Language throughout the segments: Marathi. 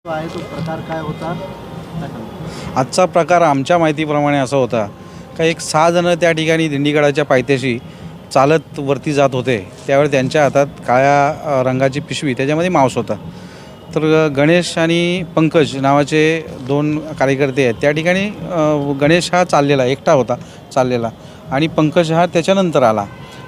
आहे तो प्रकार काय होता? आजचा प्रकार आमच्या माहितीप्रमाणे असा होता का एक 6 जण त्या ठिकाणी दिंडीगडाच्या पायथ्याशी चालत वरती जात होते. त्यावेळी त्यांच्या हातात काळ्या रंगाची पिशवी, त्याच्यामध्ये मांस होता. तर गणेश आणि पंकज नावाचे 2 कार्यकर्ते आहेत. त्या ठिकाणी गणेश हा चाललेला एकटा होता चाललेला आणि पंकज हा त्याच्यानंतर आला.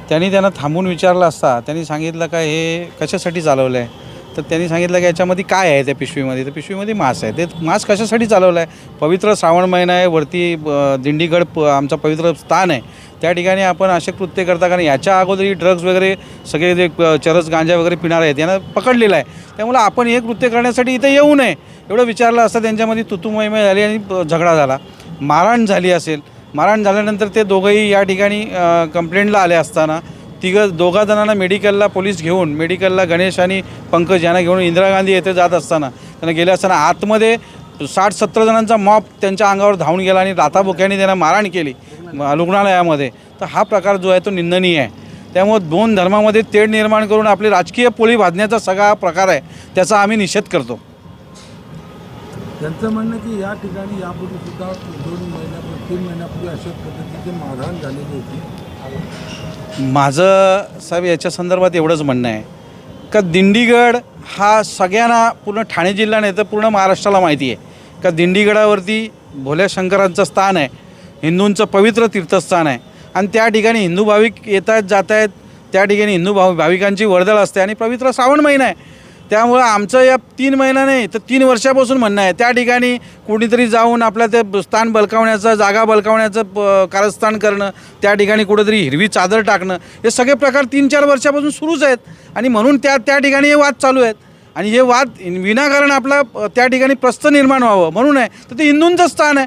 त्यांना थांबून विचारलं असता त्यांनी सांगितलं का हे कशासाठी चालवलं आहे. तर त्यांनी सांगितलं की याच्यामध्ये काय आहे त्या पिशवीमध्ये. तर पिशवीमध्ये मांस आहे. ते मांस कशासाठी चालवलं आहे. पवित्र श्रावण महिना आहे, वरती दिंडीगड आमचा पवित्र स्थान आहे. त्या ठिकाणी आपण असे कृत्य करता, कारण याच्या अगोदरही ड्रग्ज वगैरे सगळे जे चरस गांजा वगैरे पिणारे आहेत यांना पकडलेलं आहे. त्यामुळे आपण हे कृत्य करण्यासाठी इथे येऊ नये एवढं विचारलं असता. त्यांच्यामध्ये तुतुमयमय झाली आणि झगडा झाला, मारहाण झाली असेल. मारहाण झाल्यानंतर ते दोघंही या ठिकाणी कंप्लेंटला आले असताना दोघा जणांना मेडिकलला पोलीस घेऊन, मेडिकलला गणेश आणि पंकज यांना घेऊन इंदिरा गांधी येथे जात असताना त्यांना गेले असताना आतमध्ये 60-70 जणांचा मॉब त्यांच्या अंगावर धावून गेला आणि लाथाबुक्यांनी त्यांना मारहाण केली रुग्णालयामध्ये. तर हा प्रकार जो आहे तो निंदनीय आहे. त्यामुळे 2 धर्मामध्ये तेढ निर्माण करून आपली राजकीय पोळी भाजण्याचा सगळा प्रकार आहे, त्याचा आम्ही निषेध करतो. त्यांचं म्हणणं की या ठिकाणी यापूर्वी सुद्धा 3 महिन्यापूर्वी अशा पद्धतीची मारहाण झालेली होती. माझं साहेब याच्या संदर्भात एवढंच म्हणणं आहे का दिंडीगड हा सगळ्यांना, पूर्ण ठाणे जिल्हा नाही तर पूर्ण महाराष्ट्राला माहिती आहे का दिंडीगडावरती भोल्या शंकरांचं स्थान आहे, हिंदूंचं पवित्र तीर्थस्थान आहे. आणि त्या ठिकाणी हिंदू भाविक येत आहेत जात आहेत. त्या ठिकाणी हिंदू भाविकांची वर्दळ असते आणि पवित्र श्रावण महिना आहे. त्यामुळं आमचं या 3 महिना नाही तर 3 वर्षापासून म्हणणं आहे त्या ठिकाणी कुणीतरी जाऊन आपल्या ते स्थान बलकावण्याचं, जागा बलकावण्याचं कारस्थान करणं, त्या ठिकाणी कुठंतरी हिरवी चादर टाकणं, हे सगळे प्रकार 3-4 वर्षापासून सुरूच आहेत. आणि म्हणून त्या ठिकाणी हे वाद चालू आहेत. आणि हे वाद विनाकारण आपला त्या ठिकाणी प्रस्थ निर्माण व्हावं म्हणून आहे. तर ते हिंदूंचं स्थान आहे,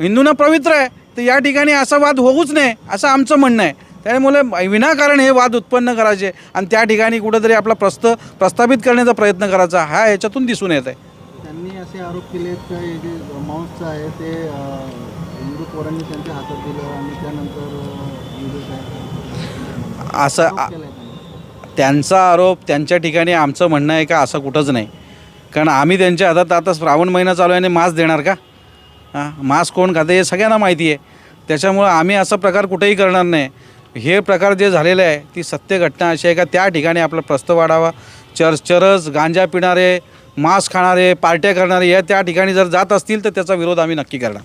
हिंदूंना पवित्र आहे. तर या ठिकाणी असा वाद होऊच नये असं आमचं म्हणणं आहे. त्यामुळे विनाकारण हे वाद उत्पन्न करायचे आणि त्या ठिकाणी कुठंतरी आपला प्रस्थापित करण्याचा प्रयत्न करायचा हा याच्यातून दिसून येत आहे. त्यांनी असे आरोप केले की हे जे मांस आहे ते हिंदू पोरांनी त्यांच्या हातात दिलं आणि त्यानंतर असं त्यांचा आरोप त्यांच्या ठिकाणी. आमचं म्हणणं आहे का असं कुठंच नाही. कारण आम्ही त्यांच्या हातात आता श्रावण महिना चालू आहे आणि मांस देणार का? मांस कोण खातं हे सगळ्यांना माहिती आहे. त्याच्यामुळं आम्ही असा प्रकार कुठेही करणार नाही. हे प्रकार जे झालेलं आहे ती सत्य घटना अशी आहे का त्या ठिकाणी आपला प्रस्थ वाढावा. चरस गांजा पिणारे, मांस खाणारे, पार्ट्या करणारे या त्या ठिकाणी जर जात असतील तर त्याचा विरोध आम्ही नक्की करणार.